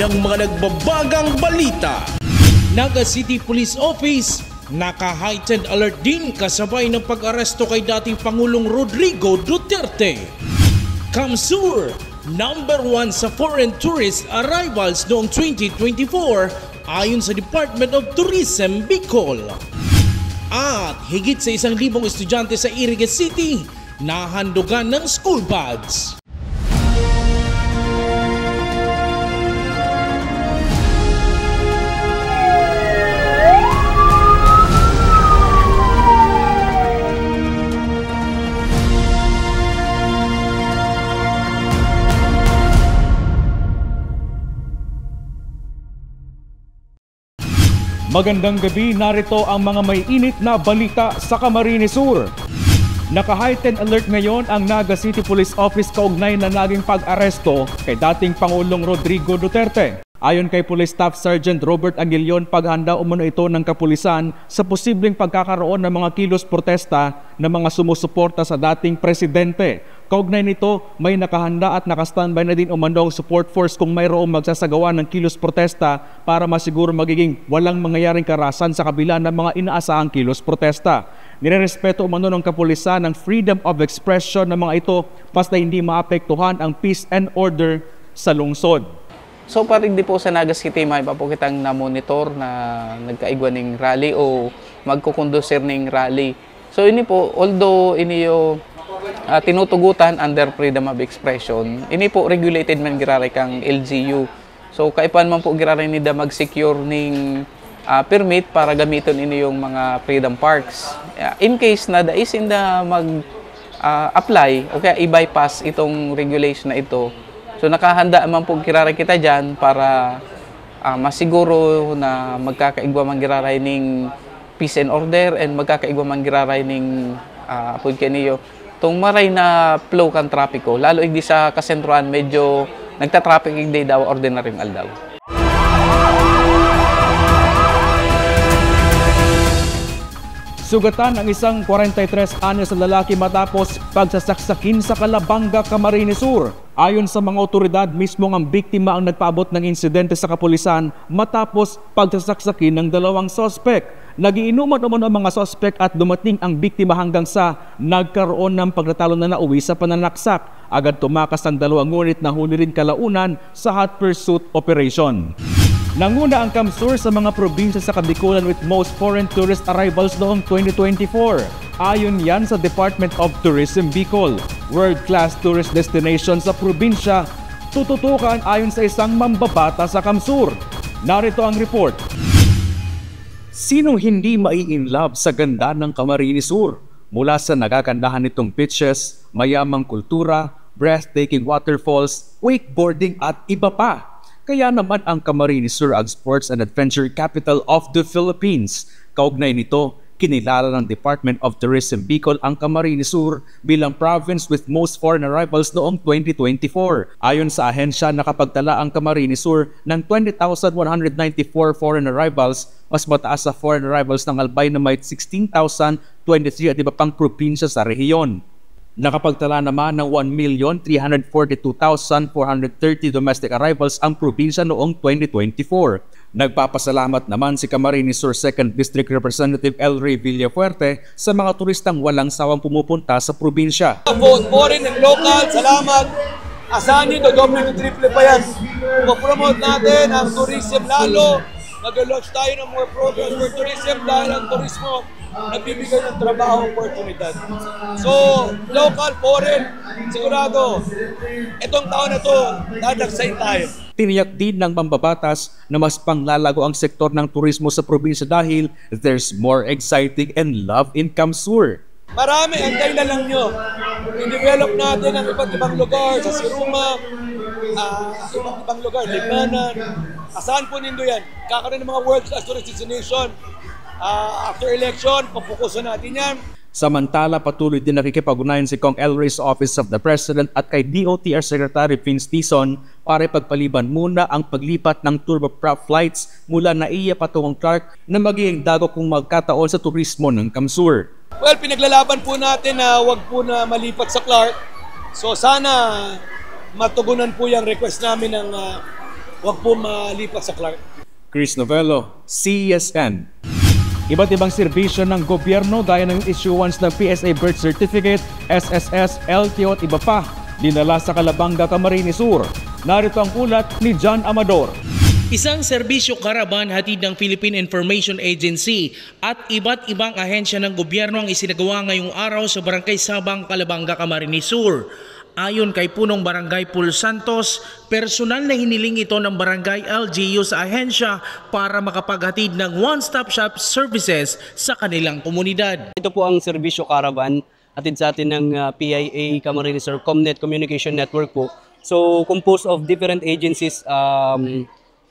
ng mga nagbabagang balita. Naga City Police Office, naka-heightened alert din kasabay ng pag-aresto kay dating Pangulong Rodrigo Duterte. Kamsur, number 1 sa foreign tourist arrivals noong 2024 ayon sa Department of Tourism Bicol. At higit sa 1,000 estudyante sa Iriga City nahandugan ng school bags. Magandang gabi, narito ang mga may init na balita sa Camarines Sur. Naka-heightened alert ngayon ang Naga City Police Office kaugnay na naging pag-aresto kay dating Pangulong Rodrigo Duterte. Ayon kay Police Staff Sergeant Robert Aguilion, paghanda umano ito ng kapulisan sa posibleng pagkakaroon ng mga kilos protesta ng mga sumusuporta sa dating presidente. Kaugnay nito, may nakahanda at nakastandby na din umanong support force kung mayroong magsasagawa ng kilos protesta para masiguro magiging walang mangyayaring karahasan sa kabila ng mga inaasahang kilos protesta. Nirerespeto umano ng kapulisan ng freedom of expression ng mga ito basta hindi maapektuhan ang peace and order sa lungsod. So paring di po sa Naga City, may pa po kitang na-monitor na nagkaigwa ng rally o magkukondusir ng rally. So ini po, although ini tinutugutan under freedom of expression, ini po regulated man giraray kang LGU. So kaipan man po giraray nida mag-secure ning permit para gamiton ini yung mga freedom parks. In case na dais inda mag-apply o kaya i-bypass itong regulation na ito, so nakahanda man po giraray kita dyan para masiguro na magkakaigwa man giraray ning peace and order and magkakaigwa man giraray ning apod kaniyo tong maray na flow kan trapiko, lalo hindi sa kasentruan medyo nagta-traffic hindi daw ordinaryong aldaw. Sugatan ang isang 43 anyos na lalaki matapos pagsasaksakin sa Calabanga, Camarines Sur. Ayon sa mga otoridad, mismo ang biktima ang nagpaabot ng insidente sa kapulisan matapos pagsasaksakin ng dalawang sospek. Nagiinuman umano ang mga sospek at dumating ang biktima hanggang sa nagkaroon ng pagtatalo na nauwi sa pananaksak. Agad tumakas ang dalawang ngunit nahuli rin kalaunan sa hot pursuit operation. Nanguna ang Kamsur sa mga probinsya sa Kabikulan with most foreign tourist arrivals noong 2024. Ayon yan sa Department of Tourism Bicol. World-class tourist destination sa probinsya tututukan ayon sa isang mambabata sa Kamsur. Narito ang report. Sinong hindi mai-inlove sa ganda ng Camarines Sur? Mula sa nagagandahan nitong beaches, mayamang kultura, breathtaking waterfalls, wakeboarding at iba pa. Kaya naman ang Camarines Sur ang sports and adventure capital of the Philippines. Kaugnay nito, kinilala ng Department of Tourism Bicol ang Camarines Sur bilang province with most foreign arrivals noong 2024. Ayon sa ahensya, nakapagtala ang Camarines Sur ng 20,194 foreign arrivals, mas mataas sa foreign arrivals ng Albay na may 16,023 at iba pang probinsya sa rehiyon. Nakapagtala naman ng 1,342,430 domestic arrivals ang probinsya noong 2024. Nagpapasalamat naman si Camarines Sur 2nd District Representative El Rey Villafuerte sa mga turistang walang sawang pumupunta sa probinsya. Foreign and local, salamat. Asahan nyo, government triple pa yan. Mag-promote natin ang tourism lalo. Mag-launch tayo ng more programs for tourism dahil ang turismo nagbibigay ng trabaho oportunidad. So, local, foreign, sigurado, itong taon na to, dadagsayin tayo. Tiniyak din ng mambabatas na mas panglalago ang sektor ng turismo sa probinsya dahil there's more exciting and love in Kamsur. Marami, antay na lang nyo. I-develop natin ang iba't ibang lugar sa Siruma, iba't ibang lugar, Liganan. Asahan po nindo yan? Kakaroon ng mga world-class tourist destination. After election, papukusan natin yan. Samantala, patuloy din nakikipag-ugnayan si Kong El Rey sa Office of the President at kay DOTR Secretary Vince Tison para ipagpaliban muna ang paglipat ng turboprop flights mula Naiya patungong Clark na magiging dago kung magkataon sa turismo ng Kamsur. Well, pinaglalaban po natin na wag po na malipat sa Clark. So sana matugunan po yung request namin ng huwag po malipat sa Clark. Chris Novello, CSN. Iba't ibang serbisyo ng gobyerno gaya ng issuance ng PSA birth certificate, SSS, LTO at iba pa dinala sa Calabanga, Camarines Sur. Narito ang ulat ni John Amador. Isang serbisyo karaban hatid ng Philippine Information Agency at iba't ibang ahensya ng gobyerno ang isinagawa ngayong araw sa Barangay Sabang, Calabanga, Camarines Sur. Ayon kay Punong Barangay Pul Santos, personal na hiniling ito ng Barangay LGU sa ahensya para makapaghatid ng one-stop shop services sa kanilang komunidad. Ito po ang serbisyo caravan atid sa atin ng PIA Camarines Sur Comnet Communication Network po. So composed of different agencies,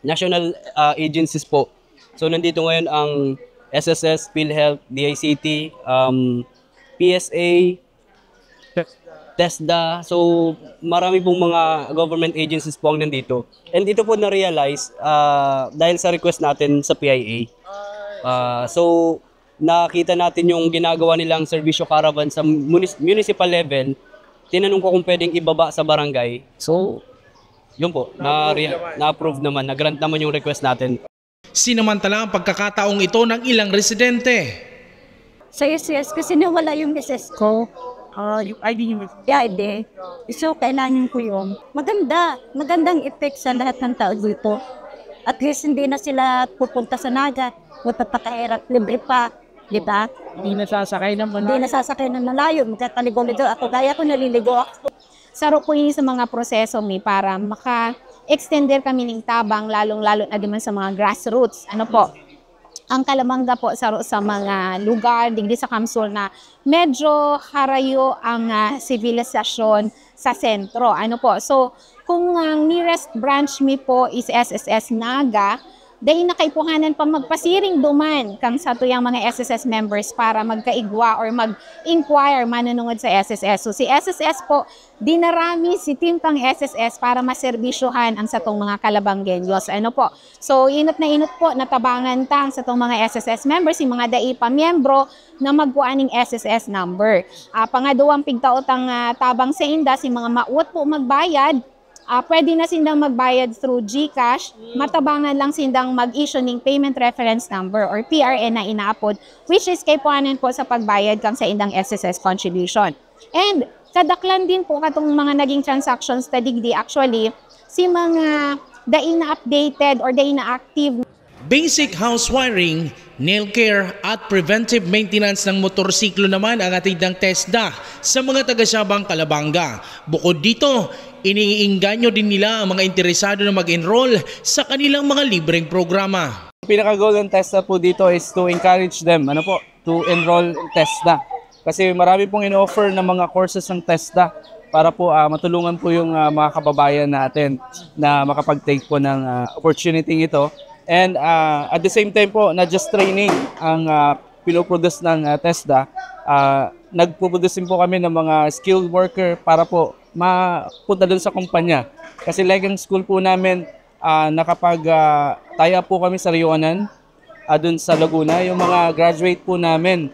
national agencies po. So nandito ngayon ang SSS, PhilHealth, DICT, PSA, TESDA. So marami pong mga government agencies po ang nandito. And ito po na-realize dahil sa request natin sa PIA. So nakita natin yung ginagawa nilang serbisyo caravan sa municipal level. Tinanong ko kung pwedeng ibaba sa barangay. So yun po, na-approve naman, na-grant naman yung request natin. Sinamantala ang pagkakataong ito ng ilang residente. Sa SSS kasi nawala yung misis ko. Yung ID. Yeah, ID. So, kailangan ko yun. Magandang effect sa lahat ng tao dito. At least hindi na sila pupunta sa Naga. Magpapakahirap, libre pa. Di ba? Hindi nasasakay ng malayo. Hindi nasasakay ng malayo. Magkataligo-ligo. Ako gaya ko, naliligo ako. Saro ko yun sa mga proseso para maka-extender kami ng tabang, lalong-lalo na naman sa mga grassroots. Ano po? Ang Calabanga po saro sa mga lugar, digdi sa Kamsul na medyo harayo ang sibilisasyon sa sentro. Ano po? So, kung ang nearest branch mi po is SSS Naga, dahil nakaipuhanan pa magpasiring duman kang sa tuyang mga SSS members para magkaigwa or mag-inquire manunungod sa SSS. So si SSS po, dinarami si team pang SSS para maservisyohan ang satong mga Calabanggenyos. Ano po? So inot na inot po, natabangan tang sa tong mga SSS members, yung mga dai pa miyembro na magkuaning SSS number. Pangaduang pigtaot ang tabang sa inda, si mga mauot po magbayad, pwede na sindang magbayad through GCash, matabangan lang sindang mag-issue ng payment reference number or PRN na inaapod, which is kay puanan po sa pagbayad kang sa indang SSS contribution. And kadaklan din po katong mga naging transactions ta digdi actually, si mga dai na updated or dai na active. Basic house wiring, nail care at preventive maintenance ng motorsiklo naman ang atid ng TESDA sa mga taga-Sabang, Calabanga. Bukod dito, iniinganyo din nila ang mga interesado na mag-enroll sa kanilang mga libreng programa. Pinaka-goal ng TESDA po dito is to encourage them to enroll in TESDA. Kasi marami pong in-offer ng mga courses ng TESDA para po matulungan po yung mga kababayan natin na makapag-take po ng opportunity ito. And at the same time po, not just training ang pinoproduce ng TESDA, nagpuproduce po kami ng mga skilled worker para po mapunta doon sa kumpanya. Kasi like ang school po namin, nakapag-tie up po kami sa Rionan, doon sa Laguna. Yung mga graduate po namin,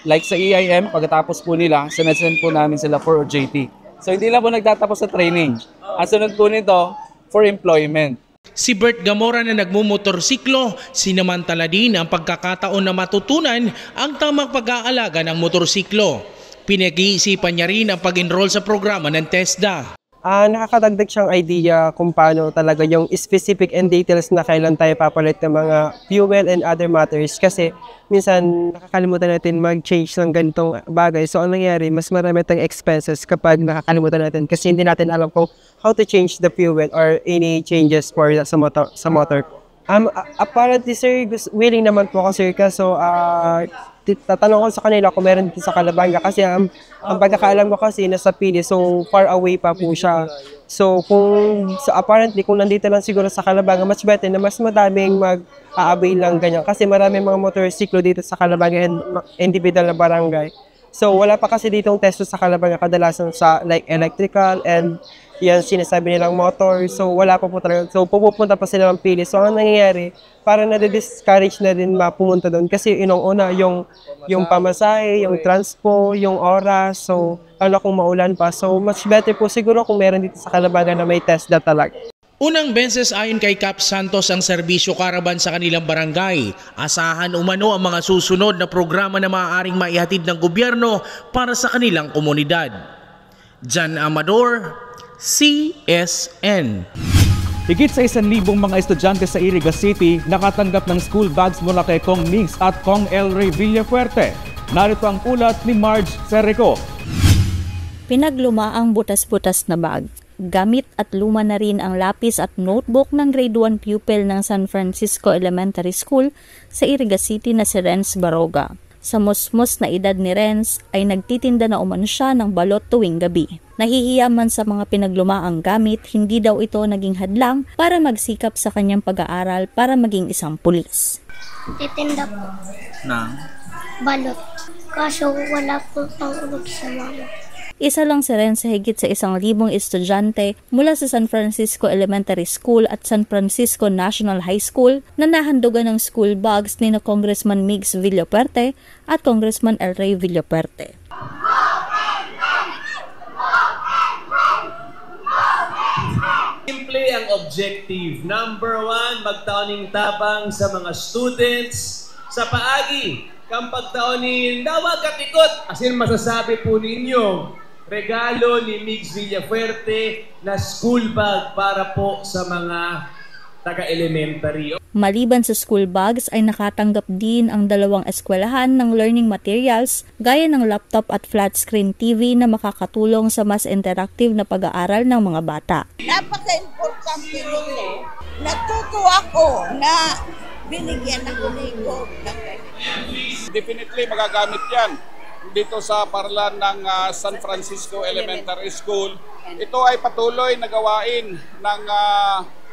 like sa EIM, pagkatapos po nila, sinasend po namin sila for OJT. So hindi lang po nagtatapos sa training. Ang sunod po nito, for employment. Si Bert Gamora na nagmumotorsiklo, sinamantala din ang pagkakataon na matutunan ang tamang pag-aalaga ng motorsiklo. Pinag-iisipan niya rin ang pag-enroll sa programa ng TESDA. Nakakadagdag siyang idea kung paano talaga yung specific and details na kailan tayo papalit ng mga fuel and other matters. Kasi minsan nakakalimutan natin mag-change ng ganitong bagay. So ang nangyari, mas marami tayong expenses kapag nakakalimutan natin kasi hindi natin alam kung how to change the fuel or any changes for sa motor. Apparently sir, willing naman po ako sir. So tatanong ko sa kanila kung meron dito sa Calabanga kasi ang pagkakaalam ko kasi nasa Pili, so far away pa po siya. So apparently kung nandito lang siguro sa Calabanga, much better na mas madaming mag-a-avail lang ganyan kasi maraming mga motorsiklo dito sa Calabanga and individual na barangay. So wala pa kasi ditong testo sa Calabanga, kadalasan sa like electrical and yan sinasabi nilang motor. So wala pa po talaga. So pupunta pa sila ng Pili. So ang nangyayari, parang na-discourage na din mapumunta doon kasi una yung pamasahe, yung transpo, yung oras. So ano kung maulan pa. So much better po siguro kung meron dito sa Calabanga na may TESDA talaga. Unang beses ayon kay Cap Santos ang serbisyo karaban sa kanilang barangay. Asahan umano ang mga susunod na programa na maaaring maihatid ng gobyerno para sa kanilang komunidad. Jan Amador, CSN. Higit sa 1,000 mga estudyante sa Iriga City nakatanggap ng school bags mula kay Kong Mix at Kong El Rey Villafuerte. Narito ang ulat ni Marge Serico. Pinagluma ang butas-butas na bag. Gamit at luma na rin ang lapis at notebook ng grade 1 pupil ng San Francisco Elementary School sa Iriga City na si Renz Baroga. Sa musmos na edad ni Renz ay nagtitinda na umano siya ng balot tuwing gabi. Nahihiya man sa mga pinaglumaang gamit, hindi daw ito naging hadlang para magsikap sa kanyang pag-aaral para maging isang pulis. Titinda po Na? balot. Kaso wala po pang ulog sa mama. Isa lang si Renz sa higit sa 1,000 estudyante mula sa San Francisco Elementary School at San Francisco National High School na nahandugan ng school bags ni Congressman Migs Villafuerte at Congressman El Rey Villafuerte. Simple ang objective. Number 1, magtaoning tabang sa mga students sa paagi. Kang pagtaonin, dawag katikot. Asin masasabi po ninyo, regalo ni Migs Villafuerte na school bag para po sa mga taga-elementary. Maliban sa school bags ay nakatanggap din ang 2 eskwelahan ng learning materials gaya ng laptop at flat screen TV na makakatulong sa mas interactive na pag-aaral ng mga bata. Napaka-importante nito. Natuto ako na binigyan ako ni God. Definitely magagamit yan dito sa paralan ng San Francisco Elementary School. Ito ay patuloy na gawain ng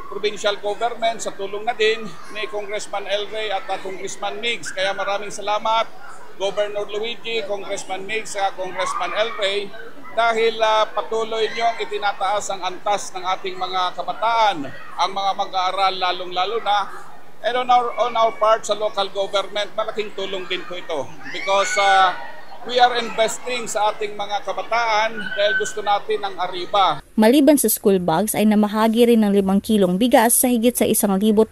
provincial government sa tulong na din ni Congressman El Rey at Congressman Migs. Kaya maraming salamat Governor Luigi, Congressman Migs, Congressman El Rey dahil patuloy niyong itinataas ang antas ng ating mga kabataan, ang mga mag-aaral lalong-lalo na. And on our part sa local government, malaking tulong din po ito because we are investing sa ating mga kabataan dahil gusto natin ang ariba. Maliban sa school bags ay namahagi rin ng 5 kilong bigas sa higit sa 1,800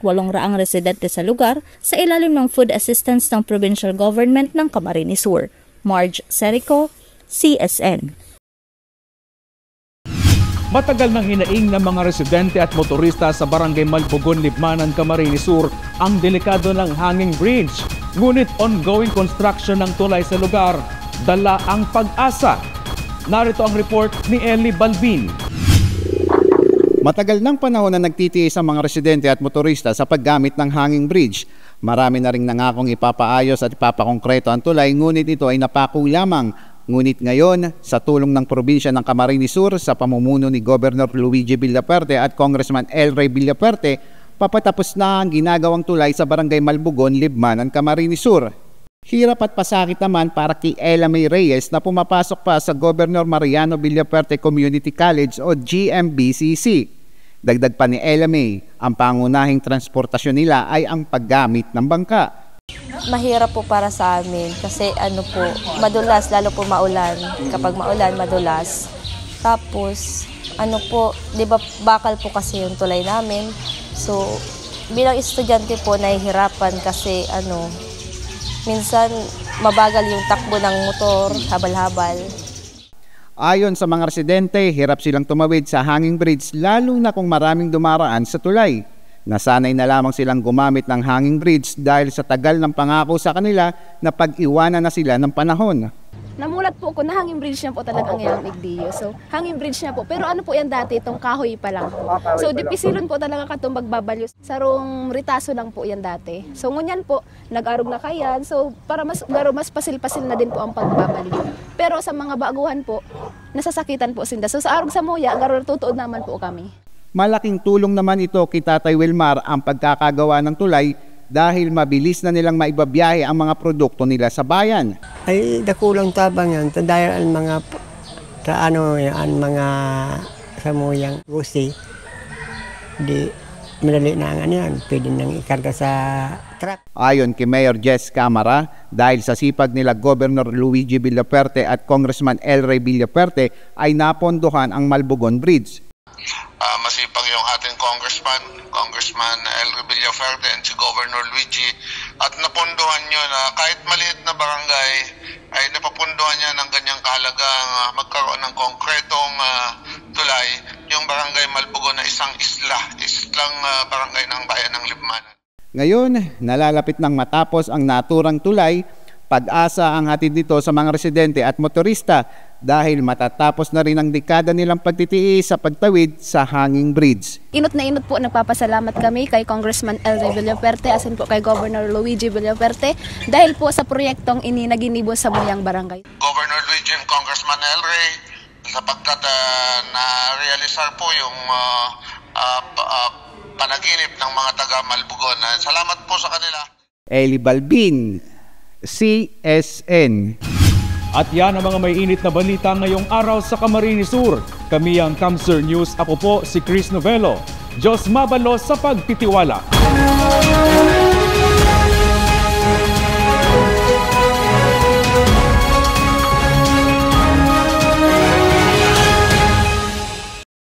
residente sa lugar sa ilalim ng food assistance ng provincial government ng Camarines Sur. Marge Serico, CSN. Matagal nang hinaing ng mga residente at motorista sa Barangay Malbugon, Libmanan, Camarines Sur ang delikado ng hanging bridge. Ngunit ongoing construction ng tulay sa lugar, dala ang pag-asa. Narito ang report ni Eli Balbin. Matagal ng panahon na nagtitiis ang mga residente at motorista sa paggamit ng hanging bridge. Marami na ring nangakong ipapaayos at ipapakongkreto ang tulay, ngunit ito ay napako lamang. Ngunit ngayon, sa tulong ng probinsya ng Camarines Sur sa pamumuno ni Governor Luigi Villafuerte at Congressman El Rey Villafuerte, papatapos na ang ginagawang tulay sa Barangay Malbugon, Libmanan, Camarines Sur. Hirap at pasakit naman para kay Ella May Reyes na pumapasok pa sa Governor Mariano Villafuerte Community College o GMBCC. Dagdag pa ni Ella May, ang pangunahing transportasyon nila ay ang paggamit ng bangka. Mahirap po para sa amin kasi madulas, lalo po maulan. Kapag maulan, madulas. Tapos, di ba bakal po kasi yung tulay namin. So, bilang estudyante po, nahihirapan kasi minsan mabagal yung takbo ng motor, habal-habal. Ayon sa mga residente, hirap silang tumawid sa hanging bridge lalo na kung maraming dumaraan sa tulay. Nasanay na lamang silang gumamit ng hanging bridge dahil sa tagal ng pangako sa kanila na pag-iwanan na sila ng panahon. Namulat po ako na hanging bridge niya po talagang yung igdiyo. So, hanging bridge niya po. Pero po yan dati, itong kahoy pa lang. So, dipisilon po talaga katong magbabalyo. Sarong ritaso lang po yan dati. So, ngunyan po, nag-arog na kayan. So, para mas pasil-pasil na din po ang pagbabalyo. Pero sa mga baguhan po, nasasakitan po sinda. So, sa arog sa muya, garo tutuod naman po kami. Malaking tulong naman ito kay Tatay Wilmar ang pagkakagawa ng tulay dahil mabilis na nilang maibabiyahe ang mga produkto nila sa bayan. Ay dakulang tabang yan dahil ang mga mga samuyang gusi di madali na yan, pwede nang ikarga sa truck. Ayon kay Mayor Jess Camara, dahil sa sipag nila Governor Luigi Villafuerte at Congressman El Rey Villafuerte ay napondohan ang Malbugon Bridge. Masipag yung ating Congressman Congressman Elry Villaferte and si Governor Luigi, at napunduhan nyo na kahit maliit na barangay ay napapunduhan niya ng ganyang kahalagang magkaroon ng konkretong tulay, yung barangay Malbugo na islang barangay ng bayan ng Libmanan. Ngayon, nalalapit nang matapos ang naturang tulay. Pag-asa ang hatid nito sa mga residente at motorista dahil matatapos na rin ang dekada nilang pagtitiis sa pagtawid sa hanging bridge. Inot na inot po nagpapasalamat kami kay Congressman Elry Villaferte, asin po kay Governor Luigi Villaferte dahil po sa proyektong naginibo sa Buyang Barangay. Governor Luigi and Congressman Elry, sapagkat na-realisar po yung panaginip ng mga taga Malbugon. Salamat po sa kanila. Eli Balbin, CSN. At yan ang mga may init na balita ngayong araw sa Camarines Sur. Kami ang Camsur News. Ako po si Chris Novello. Diyos mabalos sa pagtitiwala.